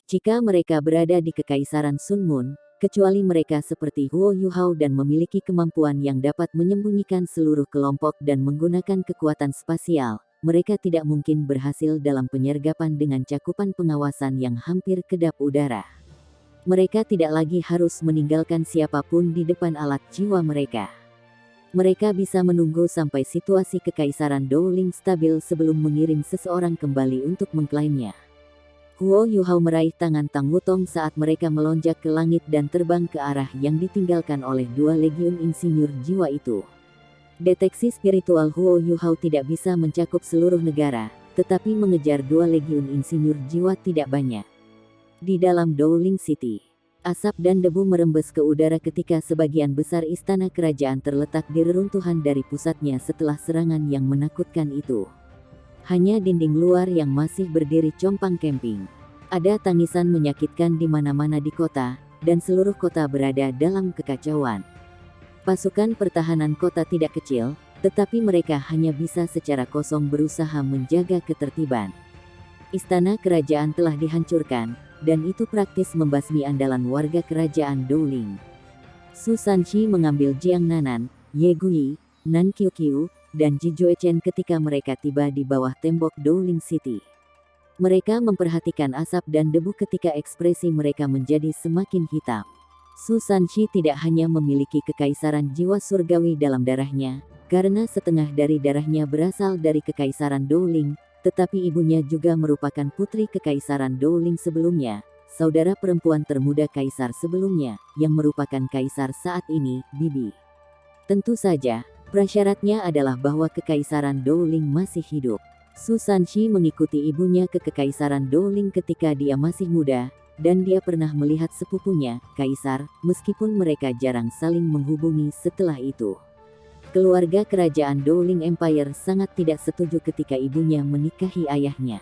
Jika mereka berada di Kekaisaran Sunmun, kecuali mereka seperti Huo Yuhao dan memiliki kemampuan yang dapat menyembunyikan seluruh kelompok dan menggunakan kekuatan spasial, mereka tidak mungkin berhasil dalam penyergapan dengan cakupan pengawasan yang hampir kedap udara. Mereka tidak lagi harus meninggalkan siapapun di depan alat jiwa mereka. Mereka bisa menunggu sampai situasi Kekaisaran Dowling stabil sebelum mengirim seseorang kembali untuk mengklaimnya. Huo Yuhao meraih tangan Tang Wutong saat mereka melonjak ke langit dan terbang ke arah yang ditinggalkan oleh 2 legiun insinyur jiwa itu. Deteksi spiritual Huo Yuhao tidak bisa mencakup seluruh negara, tetapi mengejar 2 legiun insinyur jiwa tidak banyak. Di dalam Dowling City, asap dan debu merembes ke udara ketika sebagian besar istana kerajaan terletak di reruntuhan dari pusatnya setelah serangan yang menakutkan itu. Hanya dinding luar yang masih berdiri compang-camping. Ada tangisan menyakitkan di mana-mana di kota, dan seluruh kota berada dalam kekacauan. Pasukan pertahanan kota tidak kecil, tetapi mereka hanya bisa secara kosong berusaha menjaga ketertiban. Istana kerajaan telah dihancurkan, dan itu praktis membasmi andalan warga kerajaan Dowling. Su Sanqi mengambil Jiang Nanan, Ye Gui, Nan Qiuqiu, dan Ji Juechen ketika mereka tiba di bawah tembok Dowling City. Mereka memperhatikan asap dan debu ketika ekspresi mereka menjadi semakin hitam. Su Sanqi tidak hanya memiliki kekaisaran jiwa surgawi dalam darahnya, karena setengah dari darahnya berasal dari Kekaisaran Dowling, tetapi ibunya juga merupakan putri Kekaisaran Dowling sebelumnya, saudara perempuan termuda kaisar sebelumnya, yang merupakan kaisar saat ini, Bibi. Tentu saja, prasyaratnya adalah bahwa Kekaisaran Dowling masih hidup. Su Sanqi mengikuti ibunya ke Kekaisaran Dowling ketika dia masih muda, dan dia pernah melihat sepupunya, kaisar, meskipun mereka jarang saling menghubungi setelah itu. Keluarga kerajaan Dowling Empire sangat tidak setuju ketika ibunya menikahi ayahnya.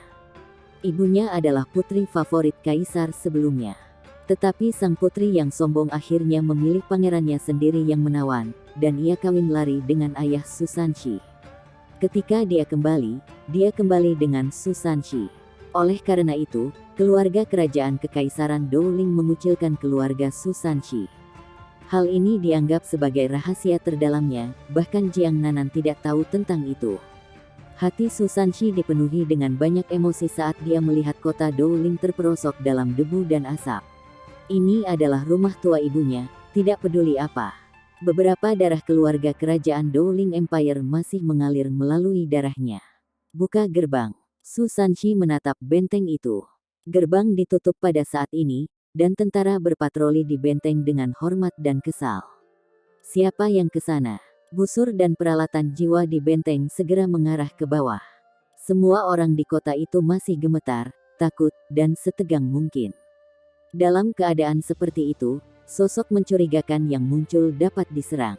Ibunya adalah putri favorit kaisar sebelumnya. Tetapi sang putri yang sombong akhirnya memilih pangerannya sendiri yang menawan, dan ia kawin lari dengan ayah Su Sanqi. Ketika dia kembali dengan Su Sanqi. Oleh karena itu, keluarga kerajaan Kekaisaran Dowling mengucilkan keluarga Su Sanqi. Hal ini dianggap sebagai rahasia terdalamnya, bahkan Jiang Nanan tidak tahu tentang itu. Hati Su Sanqi dipenuhi dengan banyak emosi saat dia melihat kota Dowling terperosok dalam debu dan asap. Ini adalah rumah tua ibunya, tidak peduli apa. Beberapa darah keluarga kerajaan Dowling Empire masih mengalir melalui darahnya. Buka gerbang. Su Sanqi menatap benteng itu. Gerbang ditutup pada saat ini, dan tentara berpatroli di benteng dengan hormat dan kesal. Siapa yang ke sana? Busur dan peralatan jiwa di benteng segera mengarah ke bawah. Semua orang di kota itu masih gemetar, takut, dan setegang mungkin. Dalam keadaan seperti itu, sosok mencurigakan yang muncul dapat diserang.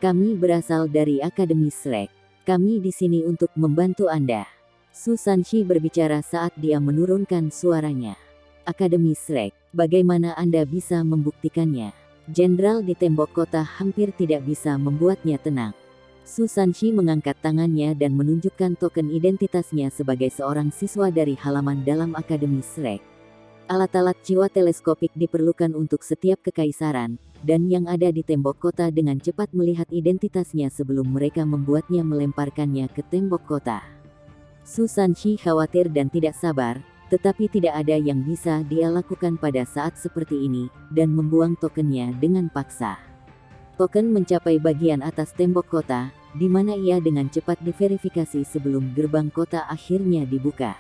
Kami berasal dari Akademi Shrek. Kami di sini untuk membantu Anda. Su Sanqi berbicara saat dia menurunkan suaranya. Akademi Shrek, bagaimana Anda bisa membuktikannya? Jenderal di tembok kota hampir tidak bisa membuatnya tenang. Su Sanqi mengangkat tangannya dan menunjukkan token identitasnya sebagai seorang siswa dari halaman dalam Akademi Shrek. Alat-alat jiwa teleskopik diperlukan untuk setiap kekaisaran, dan yang ada di tembok kota dengan cepat melihat identitasnya sebelum mereka membuatnya melemparkannya ke tembok kota. Su Sanqi khawatir dan tidak sabar, tetapi tidak ada yang bisa dia lakukan pada saat seperti ini, dan membuang tokennya dengan paksa. Token mencapai bagian atas tembok kota, di mana ia dengan cepat diverifikasi sebelum gerbang kota akhirnya dibuka.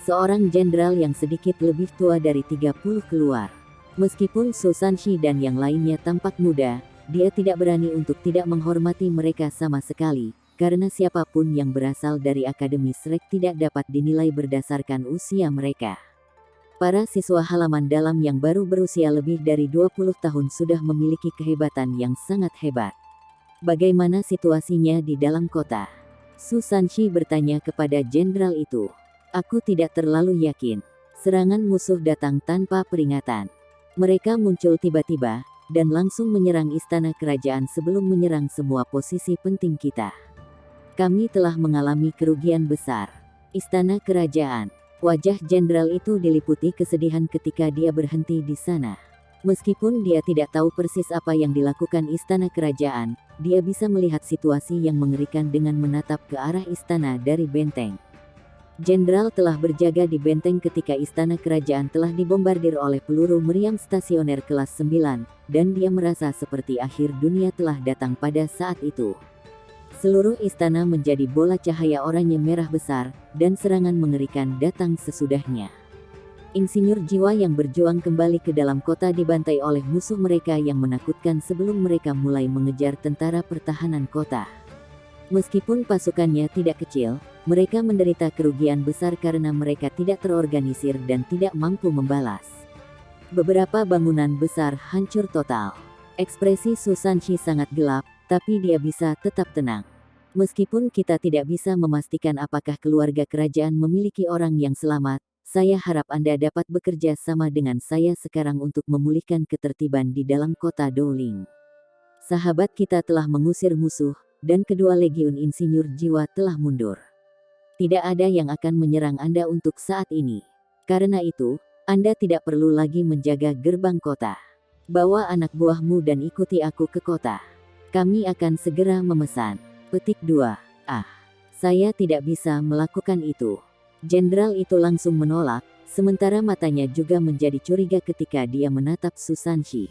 Seorang jenderal yang sedikit lebih tua dari 30 keluar. Meskipun Su Sanqi dan yang lainnya tampak muda, dia tidak berani untuk tidak menghormati mereka sama sekali. Karena siapapun yang berasal dari Akademi Shrek tidak dapat dinilai berdasarkan usia mereka. Para siswa halaman dalam yang baru berusia lebih dari 20 tahun sudah memiliki kehebatan yang sangat hebat. Bagaimana situasinya di dalam kota? Su Sanqi bertanya kepada jenderal itu. Aku tidak terlalu yakin. Serangan musuh datang tanpa peringatan. Mereka muncul tiba-tiba, dan langsung menyerang istana kerajaan sebelum menyerang semua posisi penting kita. Kami telah mengalami kerugian besar. Istana kerajaan. Wajah jenderal itu diliputi kesedihan ketika dia berhenti di sana. Meskipun dia tidak tahu persis apa yang dilakukan istana kerajaan, dia bisa melihat situasi yang mengerikan dengan menatap ke arah istana dari benteng. Jenderal telah berjaga di benteng ketika istana kerajaan telah dibombardir oleh peluru meriam stasioner kelas 9, dan dia merasa seperti akhir dunia telah datang pada saat itu. Seluruh istana menjadi bola cahaya oranye merah besar, dan serangan mengerikan datang sesudahnya. Insinyur jiwa yang berjuang kembali ke dalam kota dibantai oleh musuh mereka yang menakutkan sebelum mereka mulai mengejar tentara pertahanan kota. Meskipun pasukannya tidak kecil, mereka menderita kerugian besar karena mereka tidak terorganisir dan tidak mampu membalas. Beberapa bangunan besar hancur total. Ekspresi Susanshi sangat gelap, tapi dia bisa tetap tenang. Meskipun kita tidak bisa memastikan apakah keluarga kerajaan memiliki orang yang selamat, saya harap Anda dapat bekerja sama dengan saya sekarang untuk memulihkan ketertiban di dalam kota Dowling. Sahabat kita telah mengusir musuh, dan kedua legiun insinyur jiwa telah mundur. Tidak ada yang akan menyerang Anda untuk saat ini. Karena itu, Anda tidak perlu lagi menjaga gerbang kota. Bawa anak buahmu dan ikuti aku ke kota. Kami akan segera memesan. Petik 2. Saya tidak bisa melakukan itu. Jenderal itu langsung menolak, sementara matanya juga menjadi curiga ketika dia menatap Susanshi.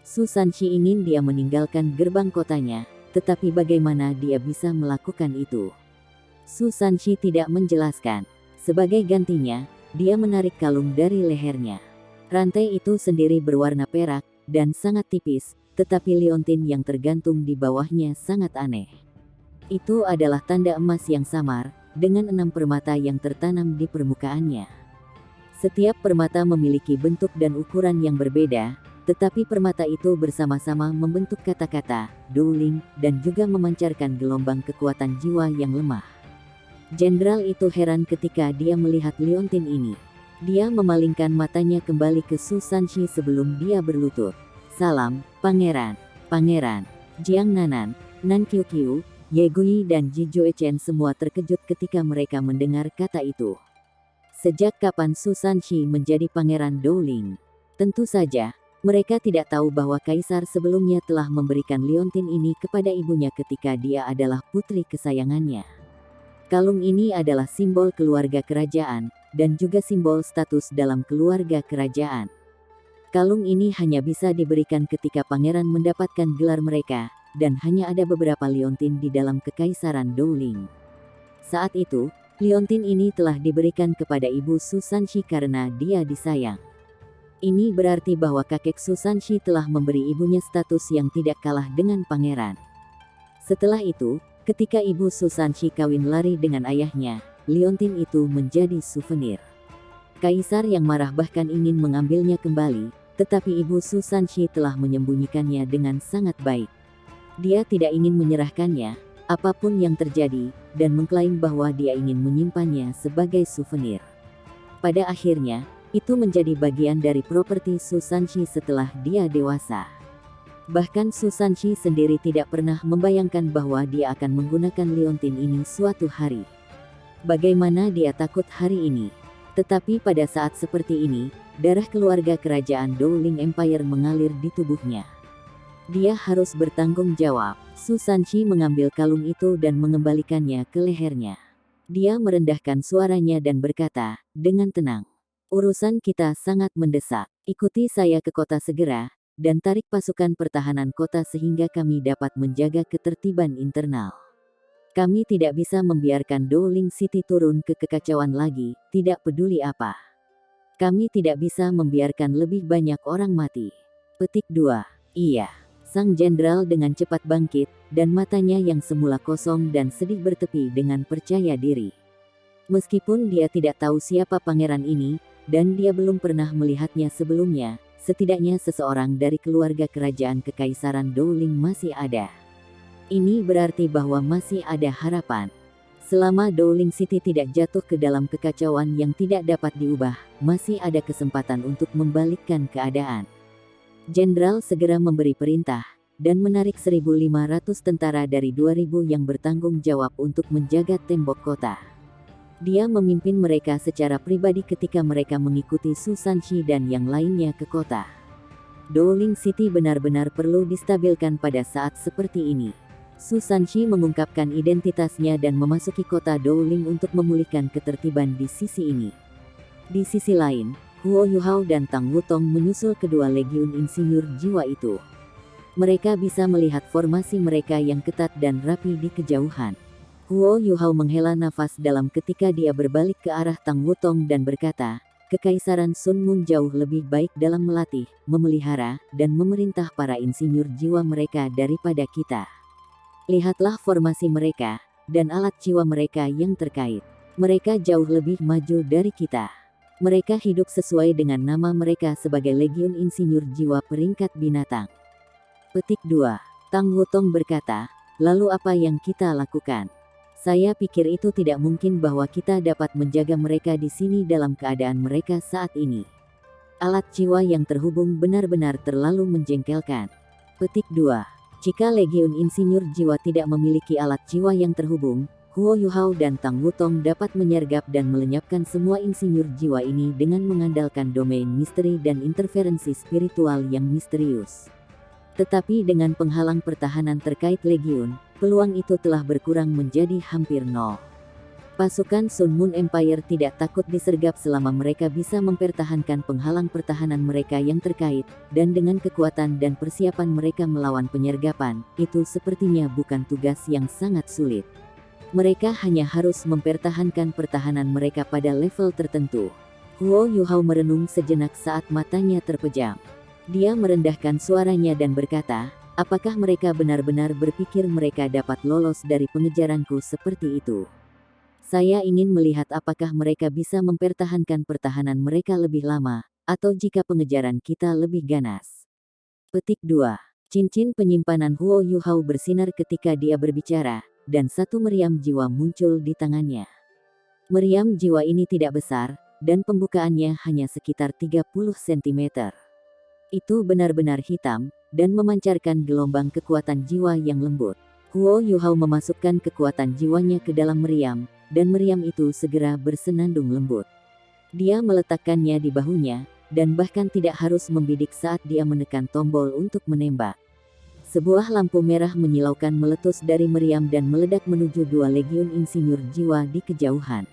Susanshi ingin dia meninggalkan gerbang kotanya, tetapi bagaimana dia bisa melakukan itu? Susanshi tidak menjelaskan. Sebagai gantinya, dia menarik kalung dari lehernya. Rantai itu sendiri berwarna perak, dan sangat tipis, tetapi liontin yang tergantung di bawahnya sangat aneh. Itu adalah tanda emas yang samar, dengan 6 permata yang tertanam di permukaannya. Setiap permata memiliki bentuk dan ukuran yang berbeda, tetapi permata itu bersama-sama membentuk kata-kata, Dowling, dan juga memancarkan gelombang kekuatan jiwa yang lemah. Jenderal itu heran ketika dia melihat liontin ini. Dia memalingkan matanya kembali ke Susanshi sebelum dia berlutut. Salam, Pangeran. Pangeran. Jiang Nanan, Nan Qiuqiu, Ye Gui dan Ji Juechen semua terkejut ketika mereka mendengar kata itu. Sejak kapan Susanshi menjadi Pangeran Dowling? Tentu saja, mereka tidak tahu bahwa kaisar sebelumnya telah memberikan liontin ini kepada ibunya ketika dia adalah putri kesayangannya. Kalung ini adalah simbol keluarga kerajaan, dan juga simbol status dalam keluarga kerajaan. Kalung ini hanya bisa diberikan ketika pangeran mendapatkan gelar mereka, dan hanya ada beberapa liontin di dalam kekaisaran Dowling. Saat itu, liontin ini telah diberikan kepada ibu Susanshi karena dia disayang. Ini berarti bahwa kakek Susanshi telah memberi ibunya status yang tidak kalah dengan pangeran. Setelah itu, ketika ibu Susanshi kawin lari dengan ayahnya, liontin itu menjadi souvenir. Kaisar yang marah bahkan ingin mengambilnya kembali, tetapi ibu Susanshi telah menyembunyikannya dengan sangat baik. Dia tidak ingin menyerahkannya, apapun yang terjadi, dan mengklaim bahwa dia ingin menyimpannya sebagai souvenir. Pada akhirnya, itu menjadi bagian dari properti Susanshi setelah dia dewasa. Bahkan Susanshi sendiri tidak pernah membayangkan bahwa dia akan menggunakan liontin ini suatu hari. Bagaimana dia takut hari ini? Tetapi pada saat seperti ini, darah keluarga kerajaan Dowling Empire mengalir di tubuhnya. Dia harus bertanggung jawab. Susanshi mengambil kalung itu dan mengembalikannya ke lehernya. Dia merendahkan suaranya dan berkata, dengan tenang. Urusan kita sangat mendesak. Ikuti saya ke kota segera, dan tarik pasukan pertahanan kota sehingga kami dapat menjaga ketertiban internal. Kami tidak bisa membiarkan Dowling City turun ke kekacauan lagi, tidak peduli apa. Kami tidak bisa membiarkan lebih banyak orang mati. Petik 2. Iya. Sang jenderal dengan cepat bangkit, dan matanya yang semula kosong dan sedih bertepi dengan percaya diri. Meskipun dia tidak tahu siapa pangeran ini, dan dia belum pernah melihatnya sebelumnya, setidaknya seseorang dari keluarga kerajaan kekaisaran Dowling masih ada. Ini berarti bahwa masih ada harapan. Selama Dowling City tidak jatuh ke dalam kekacauan yang tidak dapat diubah, masih ada kesempatan untuk membalikkan keadaan. Jenderal segera memberi perintah, dan menarik 1.500 tentara dari 2.000 yang bertanggung jawab untuk menjaga tembok kota. Dia memimpin mereka secara pribadi ketika mereka mengikuti Su Sanxi dan yang lainnya ke kota. Dowling City benar-benar perlu distabilkan pada saat seperti ini. Su Sanxi mengungkapkan identitasnya dan memasuki kota Dowling untuk memulihkan ketertiban di sisi ini. Di sisi lain, Huo Yuhao dan Tang Wutong menyusul kedua legiun insinyur jiwa itu. Mereka bisa melihat formasi mereka yang ketat dan rapi di kejauhan. Huo Yuhao menghela nafas dalam ketika dia berbalik ke arah Tang Wutong dan berkata, Kekaisaran Sun Mun jauh lebih baik dalam melatih, memelihara, dan memerintah para insinyur jiwa mereka daripada kita. Lihatlah formasi mereka, dan alat jiwa mereka yang terkait. Mereka jauh lebih maju dari kita. Mereka hidup sesuai dengan nama mereka sebagai Legiun Insinyur Jiwa Peringkat Binatang. Petik 2. Tang Wutong berkata, lalu apa yang kita lakukan? Saya pikir itu tidak mungkin bahwa kita dapat menjaga mereka di sini dalam keadaan mereka saat ini. Alat jiwa yang terhubung benar-benar terlalu menjengkelkan. Petik 2. Jika Legiun Insinyur Jiwa tidak memiliki alat jiwa yang terhubung, Huo Yuhao dan Tang Wutong dapat menyergap dan melenyapkan semua insinyur jiwa ini dengan mengandalkan domain misteri dan interferensi spiritual yang misterius. Tetapi dengan penghalang pertahanan terkait Legiun, peluang itu telah berkurang menjadi hampir nol. Pasukan Sun Moon Empire tidak takut disergap selama mereka bisa mempertahankan penghalang pertahanan mereka yang terkait, dan dengan kekuatan dan persiapan mereka melawan penyergapan, itu sepertinya bukan tugas yang sangat sulit. Mereka hanya harus mempertahankan pertahanan mereka pada level tertentu. Huo Yuhao merenung sejenak saat matanya terpejam. Dia merendahkan suaranya dan berkata, apakah mereka benar-benar berpikir mereka dapat lolos dari pengejaranku seperti itu? Saya ingin melihat apakah mereka bisa mempertahankan pertahanan mereka lebih lama, atau jika pengejaran kita lebih ganas. Petik 2. Cincin penyimpanan Huo Yuhao bersinar ketika dia berbicara, dan satu meriam jiwa muncul di tangannya. Meriam jiwa ini tidak besar, dan pembukaannya hanya sekitar 30 cm. Itu benar-benar hitam, dan memancarkan gelombang kekuatan jiwa yang lembut. Huo Yuhao memasukkan kekuatan jiwanya ke dalam meriam, dan meriam itu segera bersenandung lembut. Dia meletakkannya di bahunya, dan bahkan tidak harus membidik saat dia menekan tombol untuk menembak. Sebuah lampu merah menyilaukan meletus dari meriam dan meledak menuju dua legiun insinyur jiwa di kejauhan.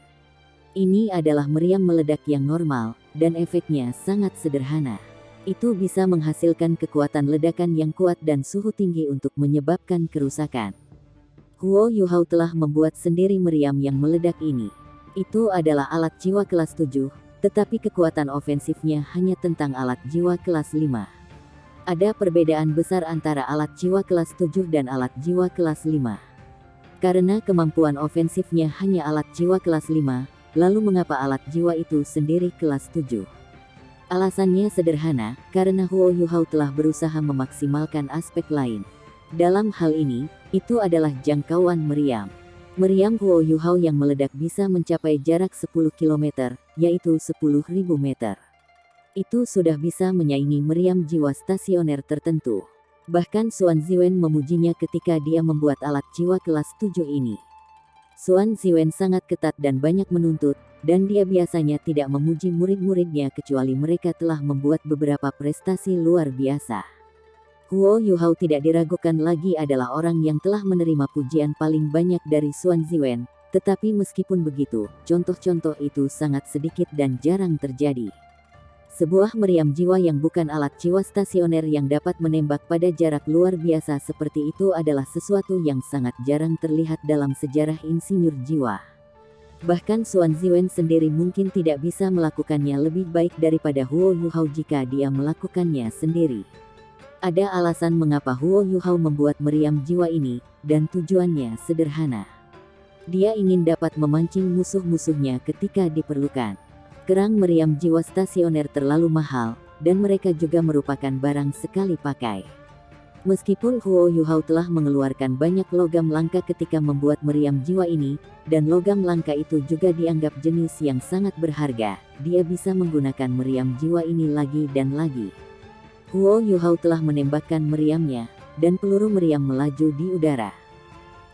Ini adalah meriam meledak yang normal, dan efeknya sangat sederhana. Itu bisa menghasilkan kekuatan ledakan yang kuat dan suhu tinggi untuk menyebabkan kerusakan. Huo Yuhao telah membuat sendiri meriam yang meledak ini. Itu adalah alat jiwa kelas 7, tetapi kekuatan ofensifnya hanya tentang alat jiwa kelas 5. Ada perbedaan besar antara alat jiwa kelas 7 dan alat jiwa kelas 5. Karena kemampuan ofensifnya hanya alat jiwa kelas 5, lalu mengapa alat jiwa itu sendiri kelas 7? Alasannya sederhana, karena Huo Yuhao telah berusaha memaksimalkan aspek lain. Dalam hal ini, itu adalah jangkauan meriam. Meriam Huo Yuhao yang meledak bisa mencapai jarak 10 km, yaitu 10.000 meter. Itu sudah bisa menyaingi meriam jiwa stasioner tertentu. Bahkan Xuan Ziwen memujinya ketika dia membuat alat jiwa kelas 7 ini. Xuan Ziwen sangat ketat dan banyak menuntut, dan dia biasanya tidak memuji murid-muridnya kecuali mereka telah membuat beberapa prestasi luar biasa. Huo Yuhao tidak diragukan lagi adalah orang yang telah menerima pujian paling banyak dari Xuan Ziwen, tetapi meskipun begitu, contoh-contoh itu sangat sedikit dan jarang terjadi. Sebuah meriam jiwa yang bukan alat jiwa stasioner yang dapat menembak pada jarak luar biasa seperti itu adalah sesuatu yang sangat jarang terlihat dalam sejarah insinyur jiwa. Bahkan Xuan Ziwen sendiri mungkin tidak bisa melakukannya lebih baik daripada Huo Yuhao jika dia melakukannya sendiri. Ada alasan mengapa Huo Yuhao membuat meriam jiwa ini, dan tujuannya sederhana. Dia ingin dapat memancing musuh-musuhnya ketika diperlukan. Kerang meriam jiwa stasioner terlalu mahal, dan mereka juga merupakan barang sekali pakai. Meskipun Huo Yuhao telah mengeluarkan banyak logam langka ketika membuat meriam jiwa ini, dan logam langka itu juga dianggap jenis yang sangat berharga, dia bisa menggunakan meriam jiwa ini lagi dan lagi. Huo Yuhao telah menembakkan meriamnya, dan peluru meriam melaju di udara.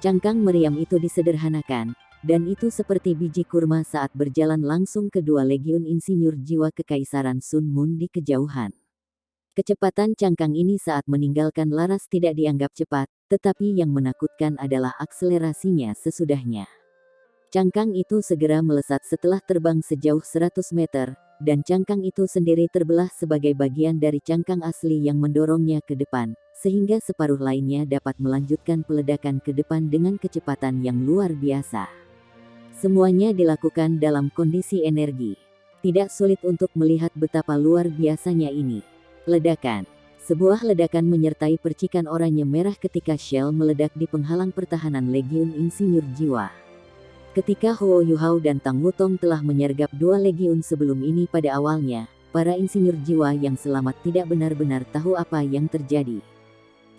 Cangkang meriam itu disederhanakan, dan itu seperti biji kurma saat berjalan langsung ke dua legiun insinyur jiwa Kekaisaran Sun Moon di kejauhan. Kecepatan cangkang ini saat meninggalkan Laras tidak dianggap cepat, tetapi yang menakutkan adalah akselerasinya sesudahnya. Cangkang itu segera melesat setelah terbang sejauh 100 meter, dan cangkang itu sendiri terbelah sebagai bagian dari cangkang asli yang mendorongnya ke depan, sehingga separuh lainnya dapat melanjutkan peledakan ke depan dengan kecepatan yang luar biasa. Semuanya dilakukan dalam kondisi energi. Tidak sulit untuk melihat betapa luar biasanya ini. Ledakan. Sebuah ledakan menyertai percikan oranye merah ketika shell meledak di penghalang pertahanan Legiun Insinyur Jiwa. Ketika Huo Yuhao dan Tang Wutong telah menyergap dua legiun sebelum ini pada awalnya, para insinyur jiwa yang selamat tidak benar-benar tahu apa yang terjadi.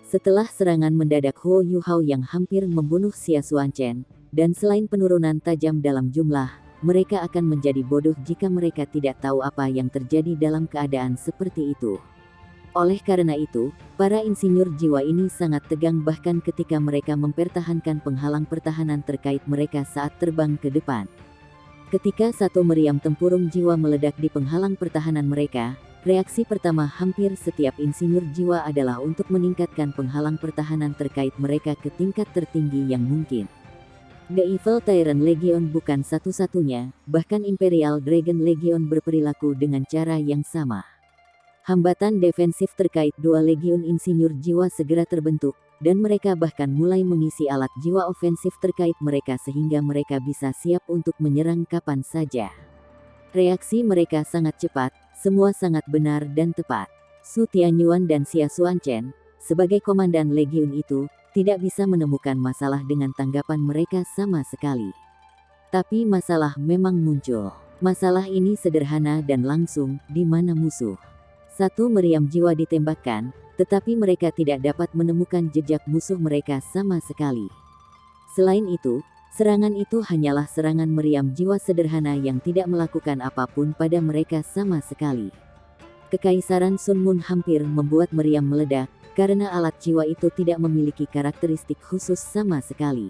Setelah serangan mendadak Huo Yuhao yang hampir membunuh Xia Xuanchen, dan selain penurunan tajam dalam jumlah, mereka akan menjadi bodoh jika mereka tidak tahu apa yang terjadi dalam keadaan seperti itu. Oleh karena itu, para insinyur jiwa ini sangat tegang bahkan ketika mereka mempertahankan penghalang pertahanan terkait mereka saat terbang ke depan. Ketika satu meriam tempurung jiwa meledak di penghalang pertahanan mereka, reaksi pertama hampir setiap insinyur jiwa adalah untuk meningkatkan penghalang pertahanan terkait mereka ke tingkat tertinggi yang mungkin. The Evil Tyrant Legion bukan satu-satunya, bahkan Imperial Dragon Legion berperilaku dengan cara yang sama. Hambatan defensif terkait dua legiun insinyur jiwa segera terbentuk, dan mereka bahkan mulai mengisi alat jiwa ofensif terkait mereka sehingga mereka bisa siap untuk menyerang kapan saja. Reaksi mereka sangat cepat, semua sangat benar dan tepat. Su Tianyuan dan Xia Xuanchen, sebagai komandan legiun itu, tidak bisa menemukan masalah dengan tanggapan mereka sama sekali. Tapi masalah memang muncul. Masalah ini sederhana dan langsung, di mana musuh. Satu meriam jiwa ditembakkan, tetapi mereka tidak dapat menemukan jejak musuh mereka sama sekali. Selain itu, serangan itu hanyalah serangan meriam jiwa sederhana yang tidak melakukan apapun pada mereka sama sekali. Kekaisaran Sun Moon hampir membuat meriam meledak, karena alat jiwa itu tidak memiliki karakteristik khusus sama sekali.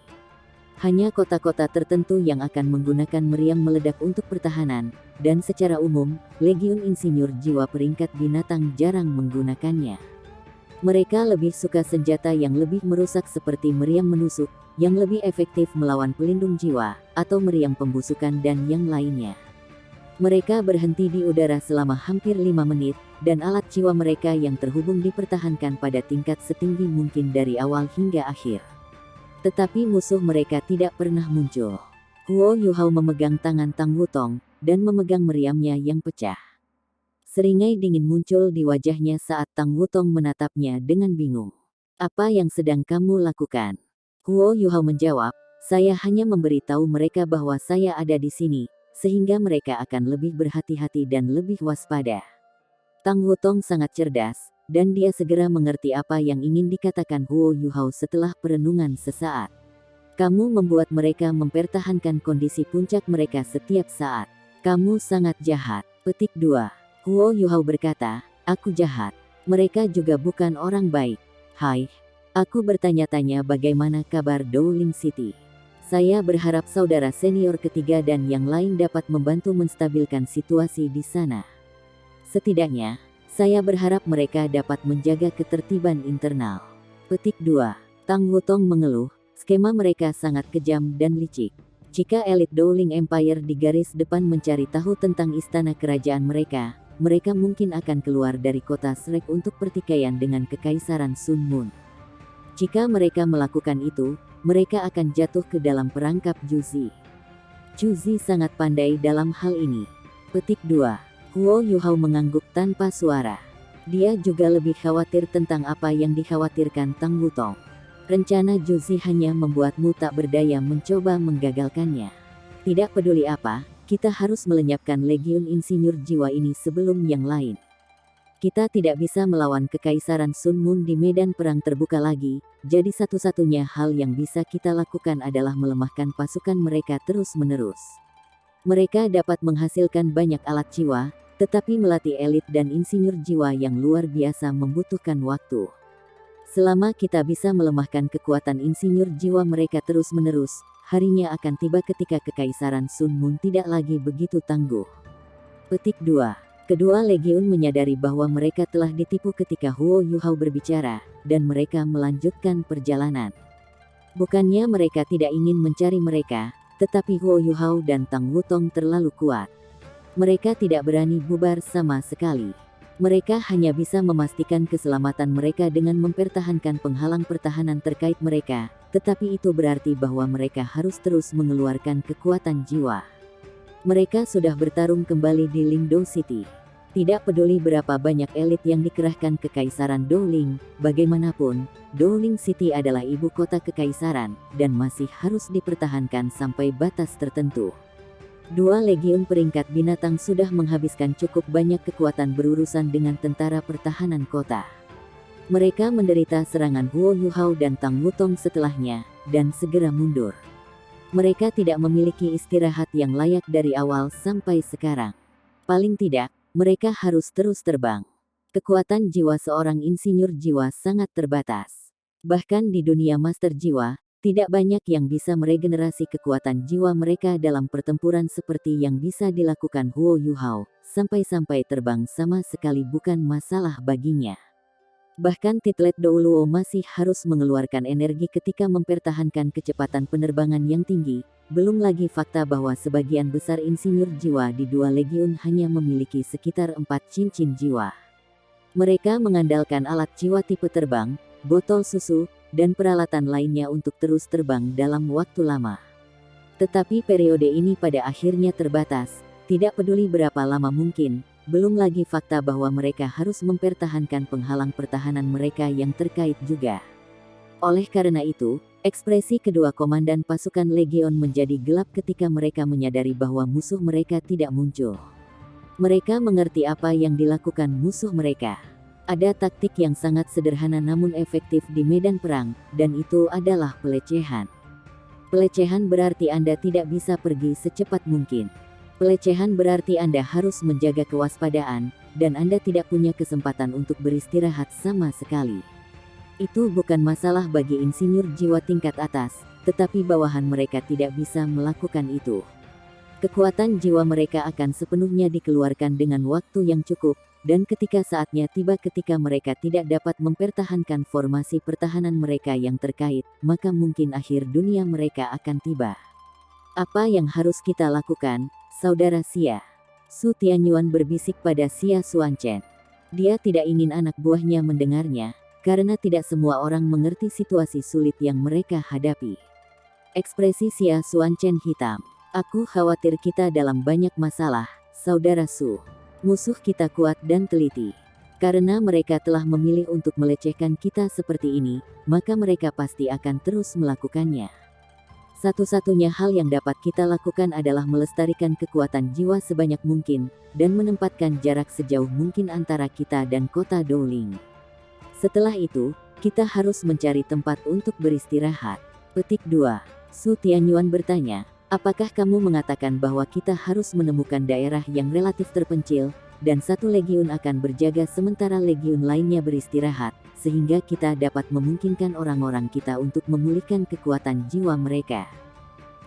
Hanya kota-kota tertentu yang akan menggunakan meriam meledak untuk pertahanan, dan secara umum, Legiun Insinyur Jiwa peringkat binatang jarang menggunakannya. Mereka lebih suka senjata yang lebih merusak seperti meriam menusuk, yang lebih efektif melawan pelindung jiwa, atau meriam pembusukan dan yang lainnya. Mereka berhenti di udara selama hampir 5 menit, dan alat jiwa mereka yang terhubung dipertahankan pada tingkat setinggi mungkin dari awal hingga akhir. Tetapi musuh mereka tidak pernah muncul. Huo Yuhao memegang tangan Tang Wutong, dan memegang meriamnya yang pecah. Seringai dingin muncul di wajahnya saat Tang Wutong menatapnya dengan bingung. Apa yang sedang kamu lakukan? Huo Yuhao menjawab, saya hanya memberitahu mereka bahwa saya ada di sini, sehingga mereka akan lebih berhati-hati dan lebih waspada. Tang Wutong sangat cerdas, dan dia segera mengerti apa yang ingin dikatakan Huo Yuhao setelah perenungan sesaat. Kamu membuat mereka mempertahankan kondisi puncak mereka setiap saat. Kamu sangat jahat. Petik 2. Huo Yuhao berkata, aku jahat. Mereka juga bukan orang baik. Hai. Aku bertanya-tanya bagaimana kabar Dowling City. Saya berharap saudara senior ketiga dan yang lain dapat membantu menstabilkan situasi di sana. Setidaknya, saya berharap mereka dapat menjaga ketertiban internal. Petik 2. Tang Wutong mengeluh, skema mereka sangat kejam dan licik. Jika elit Dowling Empire di garis depan mencari tahu tentang istana kerajaan mereka, mereka mungkin akan keluar dari kota Shrek untuk pertikaian dengan Kekaisaran Sun Moon. Jika mereka melakukan itu, mereka akan jatuh ke dalam perangkap Juzi. Juzi sangat pandai dalam hal ini. Petik 2. Huo Yuhao mengangguk tanpa suara. Dia juga lebih khawatir tentang apa yang dikhawatirkan Tang Wutong. Rencana Juzi hanya membuatmu tak berdaya mencoba menggagalkannya. Tidak peduli apa, kita harus melenyapkan Legiun Insinyur Jiwa ini sebelum yang lain. Kita tidak bisa melawan Kekaisaran Sun Moon di medan perang terbuka lagi, jadi satu-satunya hal yang bisa kita lakukan adalah melemahkan pasukan mereka terus-menerus. Mereka dapat menghasilkan banyak alat jiwa, tetapi melatih elit dan insinyur jiwa yang luar biasa membutuhkan waktu. Selama kita bisa melemahkan kekuatan insinyur jiwa mereka terus-menerus, harinya akan tiba ketika Kekaisaran Sun Moon tidak lagi begitu tangguh. Petik 2. Kedua legiun menyadari bahwa mereka telah ditipu ketika Huo Yuhao berbicara, dan mereka melanjutkan perjalanan. Bukannya mereka tidak ingin mencari mereka, tetapi Huo Yuhao dan Tang Wutong terlalu kuat. Mereka tidak berani bubar sama sekali. Mereka hanya bisa memastikan keselamatan mereka dengan mempertahankan penghalang pertahanan terkait mereka, tetapi itu berarti bahwa mereka harus terus mengeluarkan kekuatan jiwa. Mereka sudah bertarung kembali di Lingdou City. Tidak peduli berapa banyak elit yang dikerahkan Kekaisaran Dowling, bagaimanapun, Dowling City adalah ibu kota kekaisaran, dan masih harus dipertahankan sampai batas tertentu. Dua legiun peringkat binatang sudah menghabiskan cukup banyak kekuatan berurusan dengan tentara pertahanan kota. Mereka menderita serangan Huo Yuhao dan Tang Wutong setelahnya, dan segera mundur. Mereka tidak memiliki istirahat yang layak dari awal sampai sekarang. Paling tidak, mereka harus terus terbang. Kekuatan jiwa seorang insinyur jiwa sangat terbatas. Bahkan di dunia master jiwa, tidak banyak yang bisa meregenerasi kekuatan jiwa mereka dalam pertempuran seperti yang bisa dilakukan Huo Yuhao, sampai-sampai terbang sama sekali bukan masalah baginya. Bahkan Titlet Douluo masih harus mengeluarkan energi ketika mempertahankan kecepatan penerbangan yang tinggi, belum lagi fakta bahwa sebagian besar insinyur jiwa di dua legiun hanya memiliki sekitar 4 cincin jiwa. Mereka mengandalkan alat jiwa tipe terbang, botol susu, dan peralatan lainnya untuk terus terbang dalam waktu lama. Tetapi periode ini pada akhirnya terbatas, tidak peduli berapa lama mungkin, belum lagi fakta bahwa mereka harus mempertahankan penghalang pertahanan mereka yang terkait juga. Oleh karena itu, ekspresi kedua komandan pasukan legion menjadi gelap ketika mereka menyadari bahwa musuh mereka tidak muncul. Mereka mengerti apa yang dilakukan musuh mereka. Ada taktik yang sangat sederhana namun efektif di medan perang, dan itu adalah pelecehan. Pelecehan berarti Anda tidak bisa pergi secepat mungkin. Pelecehan berarti Anda harus menjaga kewaspadaan, dan Anda tidak punya kesempatan untuk beristirahat sama sekali. Itu bukan masalah bagi insinyur jiwa tingkat atas, tetapi bawahan mereka tidak bisa melakukan itu. Kekuatan jiwa mereka akan sepenuhnya dikeluarkan dengan waktu yang cukup, dan ketika saatnya tiba ketika mereka tidak dapat mempertahankan formasi pertahanan mereka yang terkait, maka mungkin akhir dunia mereka akan tiba. Apa yang harus kita lakukan, Saudara Xia? Su Tianyuan berbisik pada Xia Xuanchen. Dia tidak ingin anak buahnya mendengarnya, karena tidak semua orang mengerti situasi sulit yang mereka hadapi. Ekspresi Xia Xuanchen hitam. Aku khawatir kita dalam banyak masalah, Saudara Su. Musuh kita kuat dan teliti. Karena mereka telah memilih untuk melecehkan kita seperti ini, maka mereka pasti akan terus melakukannya. Satu-satunya hal yang dapat kita lakukan adalah melestarikan kekuatan jiwa sebanyak mungkin, dan menempatkan jarak sejauh mungkin antara kita dan kota Dowling. Setelah itu, kita harus mencari tempat untuk beristirahat. Petik 2. Su Tianyuan bertanya, apakah kamu mengatakan bahwa kita harus menemukan daerah yang relatif terpencil, dan satu legiun akan berjaga sementara legiun lainnya beristirahat, sehingga kita dapat memungkinkan orang-orang kita untuk memulihkan kekuatan jiwa mereka?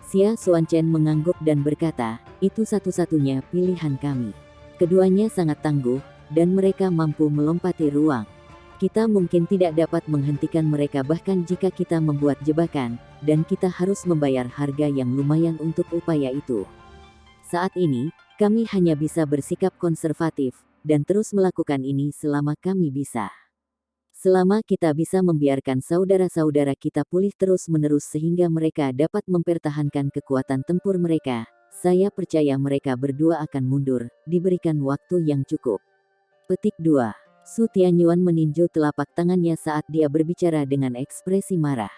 Xia Xuanchen mengangguk dan berkata, itu satu-satunya pilihan kami. Keduanya sangat tangguh, dan mereka mampu melompati ruang. Kita mungkin tidak dapat menghentikan mereka bahkan jika kita membuat jebakan, dan kita harus membayar harga yang lumayan untuk upaya itu. Saat ini, kami hanya bisa bersikap konservatif, dan terus melakukan ini selama kami bisa. Selama kita bisa membiarkan saudara-saudara kita pulih terus-menerus sehingga mereka dapat mempertahankan kekuatan tempur mereka, saya percaya mereka berdua akan mundur, diberikan waktu yang cukup. Petik 2. Su Tianyuan meninju telapak tangannya saat dia berbicara dengan ekspresi marah.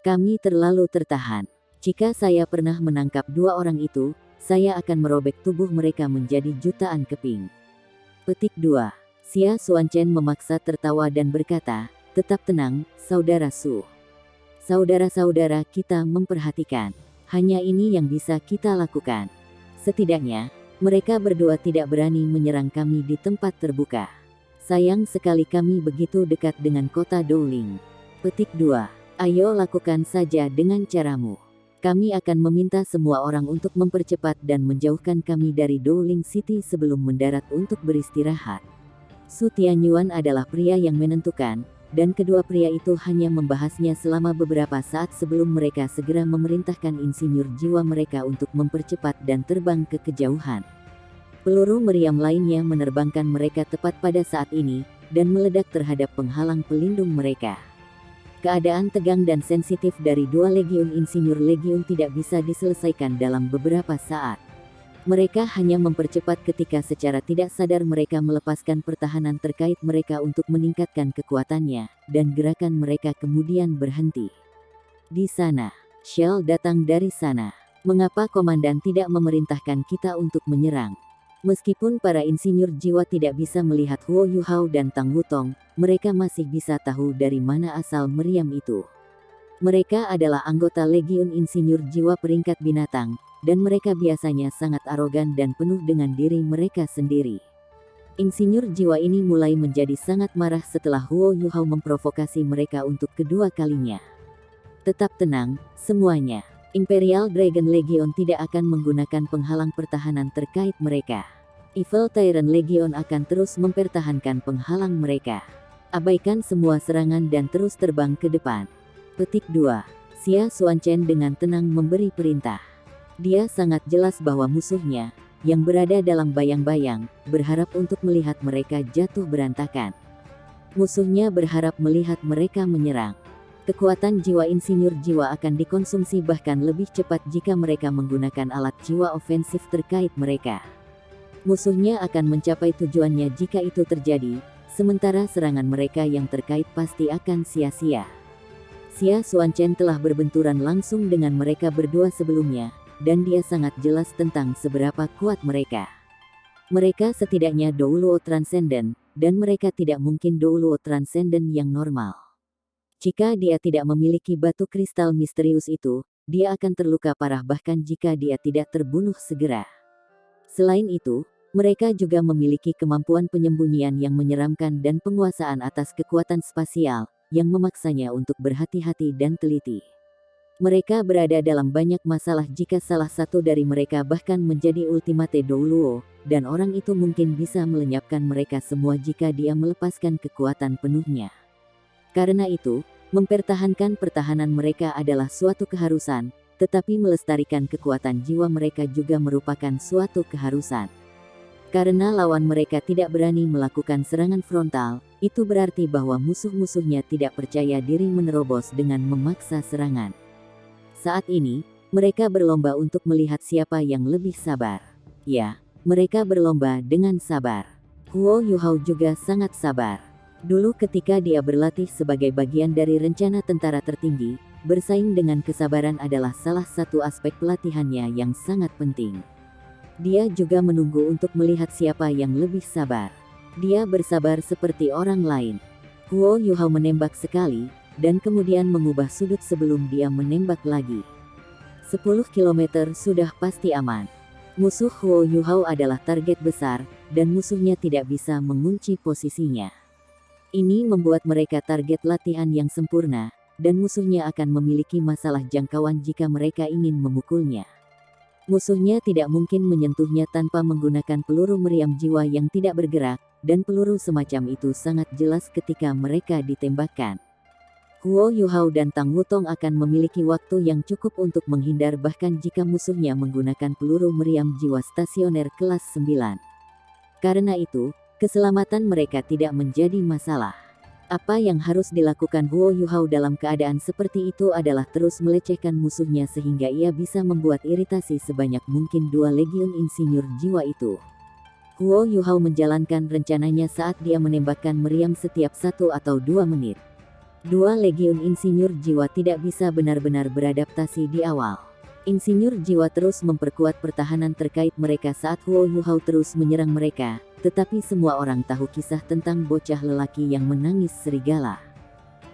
Kami terlalu tertahan. Jika saya pernah menangkap dua orang itu, saya akan merobek tubuh mereka menjadi jutaan keping. Petik 2. Xia Xuanchen memaksa tertawa dan berkata, tetap tenang, Saudara Su. Saudara-saudara kita memperhatikan. Hanya ini yang bisa kita lakukan. Setidaknya, mereka berdua tidak berani menyerang kami di tempat terbuka. Sayang sekali kami begitu dekat dengan kota Dowling. Petik 2. Ayo lakukan saja dengan caramu. Kami akan meminta semua orang untuk mempercepat dan menjauhkan kami dari Dowling City sebelum mendarat untuk beristirahat. Su Tianyuan adalah pria yang menentukan, dan kedua pria itu hanya membahasnya selama beberapa saat sebelum mereka segera memerintahkan insinyur jiwa mereka untuk mempercepat dan terbang ke kejauhan. Peluru meriam lainnya menerbangkan mereka tepat pada saat ini, dan meledak terhadap penghalang pelindung mereka. Keadaan tegang dan sensitif dari dua legiun insinyur legiun tidak bisa diselesaikan dalam beberapa saat. Mereka hanya mempercepat ketika secara tidak sadar mereka melepaskan pertahanan terkait mereka untuk meningkatkan kekuatannya, dan gerakan mereka kemudian berhenti. Di sana, Shell datang dari sana. Mengapa komandan tidak memerintahkan kita untuk menyerang? Meskipun para insinyur jiwa tidak bisa melihat Huo Yuhao dan Tang Wutong, mereka masih bisa tahu dari mana asal meriam itu. Mereka adalah anggota Legiun Insinyur Jiwa peringkat binatang, dan mereka biasanya sangat arogan dan penuh dengan diri mereka sendiri. Insinyur jiwa ini mulai menjadi sangat marah setelah Huo Yuhao memprovokasi mereka untuk kedua kalinya. Tetap tenang, semuanya. Imperial Dragon Legion tidak akan menggunakan penghalang pertahanan terkait mereka. Evil Tyrant Legion akan terus mempertahankan penghalang mereka. Abaikan semua serangan dan terus terbang ke depan. Petik 2. Xia Xuanchen dengan tenang memberi perintah. Dia sangat jelas bahwa musuhnya, yang berada dalam bayang-bayang, berharap untuk melihat mereka jatuh berantakan. Musuhnya berharap melihat mereka menyerang. Kekuatan jiwa insinyur jiwa akan dikonsumsi bahkan lebih cepat jika mereka menggunakan alat jiwa ofensif terkait mereka. Musuhnya akan mencapai tujuannya jika itu terjadi, sementara serangan mereka yang terkait pasti akan sia-sia. Xia Xuanchen telah berbenturan langsung dengan mereka berdua sebelumnya, dan dia sangat jelas tentang seberapa kuat mereka. Mereka setidaknya Douluo Transcendent, dan mereka tidak mungkin Douluo Transcendent yang normal. Jika dia tidak memiliki batu kristal misterius itu, dia akan terluka parah bahkan jika dia tidak terbunuh segera. Selain itu, mereka juga memiliki kemampuan penyembunyian yang menyeramkan dan penguasaan atas kekuatan spasial, yang memaksanya untuk berhati-hati dan teliti. Mereka berada dalam banyak masalah jika salah satu dari mereka bahkan menjadi ultimate Douluo, dan orang itu mungkin bisa melenyapkan mereka semua jika dia melepaskan kekuatan penuhnya. Karena itu, mempertahankan pertahanan mereka adalah suatu keharusan, tetapi melestarikan kekuatan jiwa mereka juga merupakan suatu keharusan. Karena lawan mereka tidak berani melakukan serangan frontal, itu berarti bahwa musuh-musuhnya tidak percaya diri menerobos dengan memaksa serangan. Saat ini, mereka berlomba untuk melihat siapa yang lebih sabar. Ya, mereka berlomba dengan sabar. Huo Yuhao juga sangat sabar. Dulu ketika dia berlatih sebagai bagian dari rencana tentara tertinggi, bersaing dengan kesabaran adalah salah satu aspek pelatihannya yang sangat penting. Dia juga menunggu untuk melihat siapa yang lebih sabar. Dia bersabar seperti orang lain. Huo Yuhao menembak sekali, dan kemudian mengubah sudut sebelum dia menembak lagi. 10 km sudah pasti aman. Musuh Huo Yuhao adalah target besar, dan musuhnya tidak bisa mengunci posisinya. Ini membuat mereka target latihan yang sempurna, dan musuhnya akan memiliki masalah jangkauan jika mereka ingin memukulnya. Musuhnya tidak mungkin menyentuhnya tanpa menggunakan peluru meriam jiwa yang tidak bergerak, dan peluru semacam itu sangat jelas ketika mereka ditembakkan. Huo Yuhao dan Tang Wutong akan memiliki waktu yang cukup untuk menghindar bahkan jika musuhnya menggunakan peluru meriam jiwa stasioner kelas 9. Karena itu, keselamatan mereka tidak menjadi masalah. Apa yang harus dilakukan Huo Yuhao dalam keadaan seperti itu adalah terus melecehkan musuhnya sehingga ia bisa membuat iritasi sebanyak mungkin dua legiun insinyur jiwa itu. Huo Yuhao menjalankan rencananya saat dia menembakkan meriam setiap 1 atau 2 menit. Dua legiun insinyur jiwa tidak bisa benar-benar beradaptasi di awal. Insinyur jiwa terus memperkuat pertahanan terkait mereka saat Huo Yuhao terus menyerang mereka. Tetapi semua orang tahu kisah tentang bocah lelaki yang menangis serigala.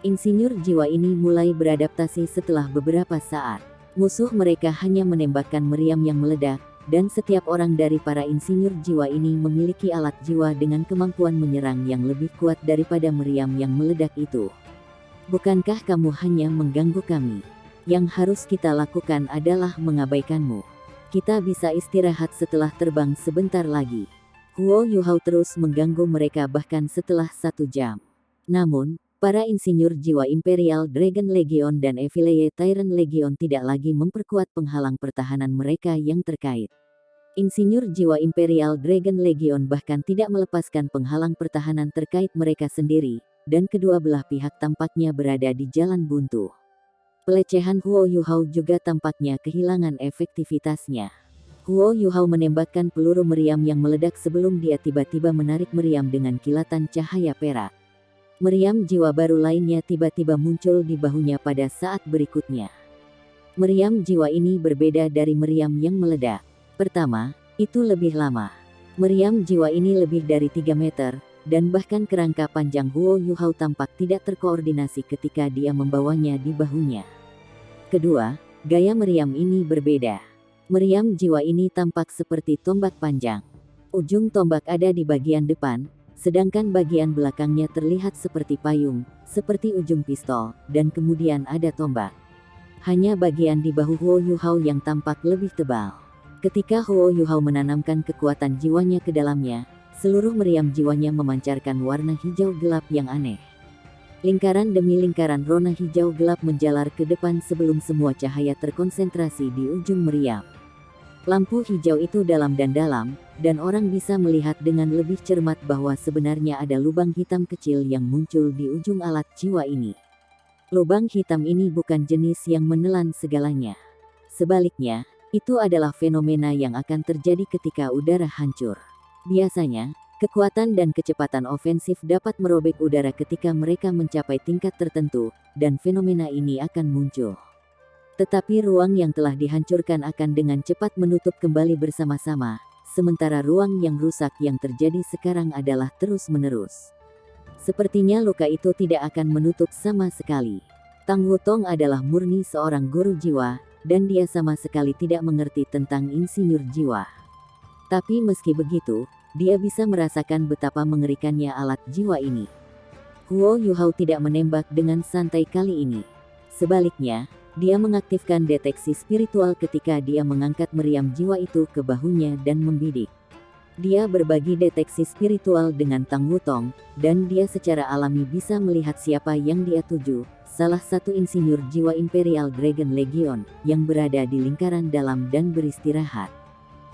Insinyur jiwa ini mulai beradaptasi setelah beberapa saat. Musuh mereka hanya menembakkan meriam yang meledak, dan setiap orang dari para insinyur jiwa ini memiliki alat jiwa dengan kemampuan menyerang yang lebih kuat daripada meriam yang meledak itu. Bukankah kamu hanya mengganggu kami? Yang harus kita lakukan adalah mengabaikanmu. Kita bisa istirahat setelah terbang sebentar lagi. Huo Yuhao terus mengganggu mereka bahkan setelah 1 jam. Namun, para insinyur jiwa Imperial Dragon Legion dan Affiliate Tyrant Legion tidak lagi memperkuat penghalang pertahanan mereka yang terkait. Insinyur jiwa Imperial Dragon Legion bahkan tidak melepaskan penghalang pertahanan terkait mereka sendiri, dan kedua belah pihak tampaknya berada di jalan buntu. Pelecehan Huo Yuhao juga tampaknya kehilangan efektivitasnya. Huo Yuhao menembakkan peluru meriam yang meledak sebelum dia tiba-tiba menarik meriam dengan kilatan cahaya perak. Meriam jiwa baru lainnya tiba-tiba muncul di bahunya pada saat berikutnya. Meriam jiwa ini berbeda dari meriam yang meledak. Pertama, itu lebih lama. Meriam jiwa ini lebih dari 3 meter, dan bahkan kerangka panjang Huo Yuhao tampak tidak terkoordinasi ketika dia membawanya di bahunya. Kedua, gaya meriam ini berbeda. Meriam jiwa ini tampak seperti tombak panjang. Ujung tombak ada di bagian depan, sedangkan bagian belakangnya terlihat seperti payung, seperti ujung pistol, dan kemudian ada tombak. Hanya bagian di bahu Huo Yuhao yang tampak lebih tebal. Ketika Huo Yuhao menanamkan kekuatan jiwanya ke dalamnya, seluruh meriam jiwanya memancarkan warna hijau gelap yang aneh. Lingkaran demi lingkaran rona hijau gelap menjalar ke depan sebelum semua cahaya terkonsentrasi di ujung meriam. Lampu hijau itu dalam, dan orang bisa melihat dengan lebih cermat bahwa sebenarnya ada lubang hitam kecil yang muncul di ujung alat jiwa ini. Lubang hitam ini bukan jenis yang menelan segalanya. Sebaliknya, itu adalah fenomena yang akan terjadi ketika udara hancur. Biasanya, kekuatan dan kecepatan ofensif dapat merobek udara ketika mereka mencapai tingkat tertentu, dan fenomena ini akan muncul. Tetapi ruang yang telah dihancurkan akan dengan cepat menutup kembali bersama-sama, sementara ruang yang rusak yang terjadi sekarang adalah terus-menerus. Sepertinya luka itu tidak akan menutup sama sekali. Tang Wutong adalah murni seorang guru jiwa, dan dia sama sekali tidak mengerti tentang insinyur jiwa. Tapi meski begitu, dia bisa merasakan betapa mengerikannya alat jiwa ini. Huo Yuhao tidak menembak dengan santai kali ini. Sebaliknya, dia mengaktifkan deteksi spiritual ketika dia mengangkat meriam jiwa itu ke bahunya dan membidik. Dia berbagi deteksi spiritual dengan Tang Wutong, dan dia secara alami bisa melihat siapa yang dia tuju, salah satu insinyur jiwa Imperial Dragon Legion, yang berada di lingkaran dalam dan beristirahat.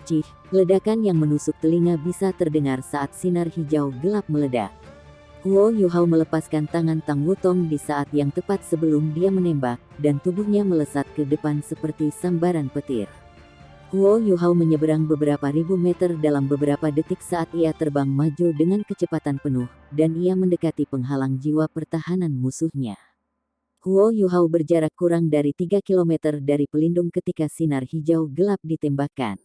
Cih, ledakan yang menusuk telinga bisa terdengar saat sinar hijau gelap meledak. Huo Yuhao melepaskan tangan Tang Wutong di saat yang tepat sebelum dia menembak, dan tubuhnya melesat ke depan seperti sambaran petir. Huo Yuhao menyeberang beberapa ribu meter dalam beberapa detik saat ia terbang maju dengan kecepatan penuh, dan ia mendekati penghalang jiwa pertahanan musuhnya. Huo Yuhao berjarak kurang dari 3 km dari pelindung ketika sinar hijau gelap ditembakkan.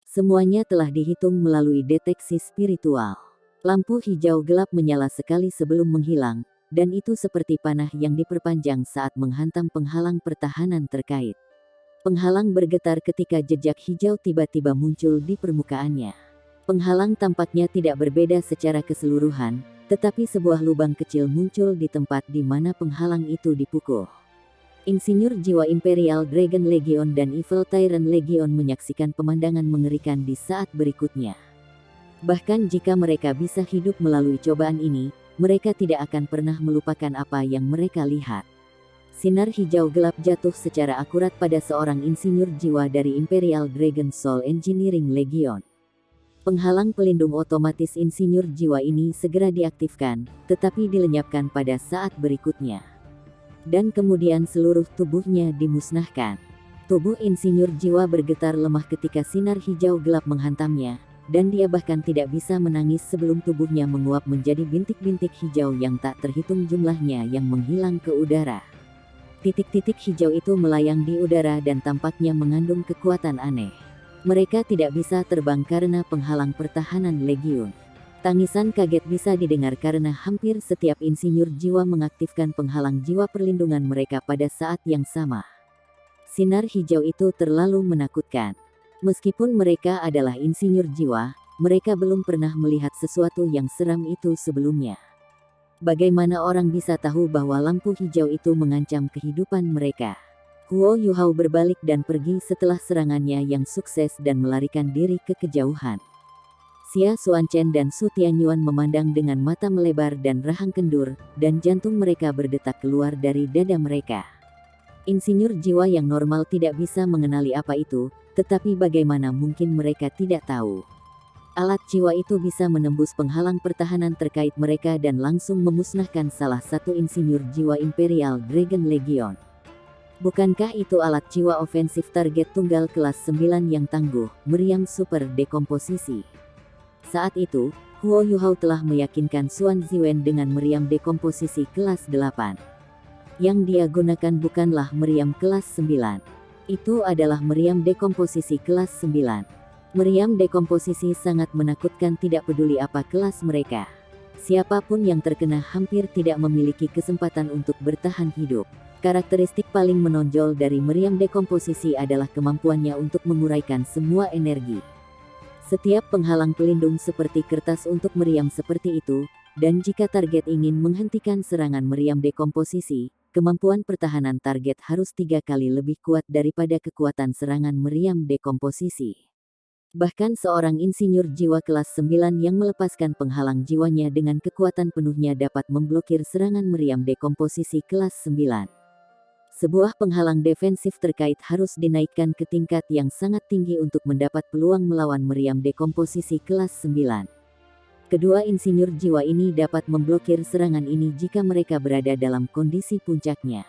Semuanya telah dihitung melalui deteksi spiritual. Lampu hijau gelap menyala sekali sebelum menghilang, dan itu seperti panah yang diperpanjang saat menghantam penghalang pertahanan terkait. Penghalang bergetar ketika jejak hijau tiba-tiba muncul di permukaannya. Penghalang tampaknya tidak berbeda secara keseluruhan, tetapi sebuah lubang kecil muncul di tempat di mana penghalang itu dipukul. Insinyur jiwa Imperial Dragon Legion dan Evil Tyrant Legion menyaksikan pemandangan mengerikan di saat berikutnya. Bahkan jika mereka bisa hidup melalui cobaan ini, mereka tidak akan pernah melupakan apa yang mereka lihat. Sinar hijau gelap jatuh secara akurat pada seorang insinyur jiwa dari Imperial Dragon Soul Engineering Legion. Penghalang pelindung otomatis insinyur jiwa ini segera diaktifkan, tetapi dilenyapkan pada saat berikutnya. Dan kemudian seluruh tubuhnya dimusnahkan. Tubuh insinyur jiwa bergetar lemah ketika sinar hijau gelap menghantamnya, dan dia bahkan tidak bisa menangis sebelum tubuhnya menguap menjadi bintik-bintik hijau yang tak terhitung jumlahnya yang menghilang ke udara. Titik-titik hijau itu melayang di udara dan tampaknya mengandung kekuatan aneh. Mereka tidak bisa terbang karena penghalang pertahanan legiun. Tangisan kaget bisa didengar karena hampir setiap insinyur jiwa mengaktifkan penghalang jiwa perlindungan mereka pada saat yang sama. Sinar hijau itu terlalu menakutkan. Meskipun mereka adalah insinyur jiwa, mereka belum pernah melihat sesuatu yang seram itu sebelumnya. Bagaimana orang bisa tahu bahwa lampu hijau itu mengancam kehidupan mereka? Huo Yuhao berbalik dan pergi setelah serangannya yang sukses dan melarikan diri ke kejauhan. Xia Xuanchen dan Su Tianyuan memandang dengan mata melebar dan rahang kendur, dan jantung mereka berdetak keluar dari dada mereka. Insinyur jiwa yang normal tidak bisa mengenali apa itu, tetapi bagaimana mungkin mereka tidak tahu. Alat jiwa itu bisa menembus penghalang pertahanan terkait mereka dan langsung memusnahkan salah satu insinyur jiwa Imperial Dragon Legion. Bukankah itu alat jiwa ofensif target tunggal kelas 9 yang tangguh, meriam super dekomposisi? Saat itu, Huo Yuhao telah meyakinkan Xuan Ziwen dengan meriam dekomposisi kelas 8. Yang dia gunakan bukanlah meriam kelas 9. Itu adalah meriam dekomposisi kelas 9. Meriam dekomposisi sangat menakutkan, tidak peduli apa kelas mereka. Siapapun yang terkena hampir tidak memiliki kesempatan untuk bertahan hidup. Karakteristik paling menonjol dari meriam dekomposisi adalah kemampuannya untuk menguraikan semua energi. Setiap penghalang pelindung seperti kertas untuk meriam seperti itu, dan jika target ingin menghentikan serangan meriam dekomposisi, kemampuan pertahanan target harus 3 kali lebih kuat daripada kekuatan serangan meriam dekomposisi. Bahkan seorang insinyur jiwa kelas 9 yang melepaskan penghalang jiwanya dengan kekuatan penuhnya dapat memblokir serangan meriam dekomposisi kelas 9. Sebuah penghalang defensif terkait harus dinaikkan ke tingkat yang sangat tinggi untuk mendapat peluang melawan meriam dekomposisi kelas 9. Kedua insinyur jiwa ini dapat memblokir serangan ini jika mereka berada dalam kondisi puncaknya.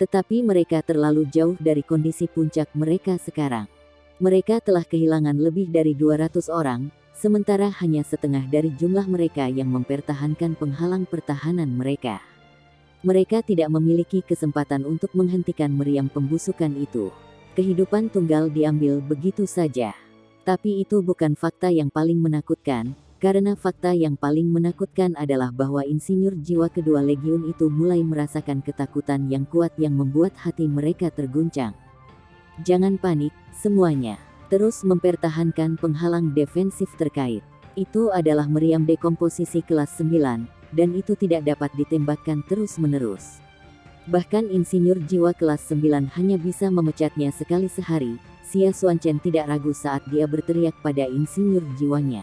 Tetapi mereka terlalu jauh dari kondisi puncak mereka sekarang. Mereka telah kehilangan lebih dari 200 orang, sementara hanya setengah dari jumlah mereka yang mempertahankan penghalang pertahanan mereka. Mereka tidak memiliki kesempatan untuk menghentikan meriam pembusukan itu. Kehidupan tunggal diambil begitu saja. Tapi itu bukan fakta yang paling menakutkan, karena fakta yang paling menakutkan adalah bahwa insinyur jiwa kedua legiun itu mulai merasakan ketakutan yang kuat yang membuat hati mereka terguncang. Jangan panik, semuanya. Terus mempertahankan penghalang defensif terkait. Itu adalah meriam dekomposisi kelas 9. Dan itu tidak dapat ditembakkan terus-menerus. Bahkan insinyur jiwa kelas 9 hanya bisa memecatnya sekali sehari. Xia Xuanchen tidak ragu saat dia berteriak pada insinyur jiwanya.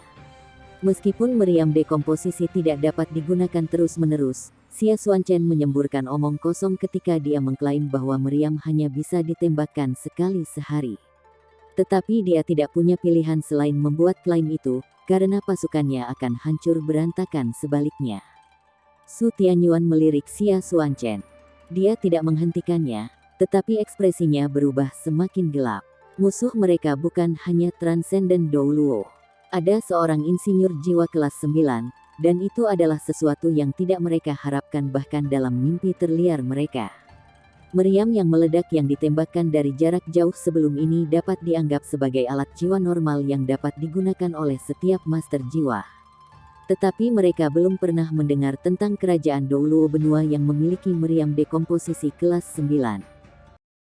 Meskipun meriam dekomposisi tidak dapat digunakan terus-menerus, Xia Xuanchen menyemburkan omong kosong ketika dia mengklaim bahwa meriam hanya bisa ditembakkan sekali sehari. Tetapi dia tidak punya pilihan selain membuat klaim itu, karena pasukannya akan hancur berantakan sebaliknya. Su Tianyuan melirik Xia Xuanchen. Dia tidak menghentikannya, tetapi ekspresinya berubah semakin gelap. Musuh mereka bukan hanya Transcendent Douluo. Ada seorang insinyur jiwa kelas 9, dan itu adalah sesuatu yang tidak mereka harapkan bahkan dalam mimpi terliar mereka. Meriam yang meledak yang ditembakkan dari jarak jauh sebelum ini dapat dianggap sebagai alat jiwa normal yang dapat digunakan oleh setiap master jiwa. Tetapi mereka belum pernah mendengar tentang kerajaan Douluo benua yang memiliki meriam dekomposisi kelas 9.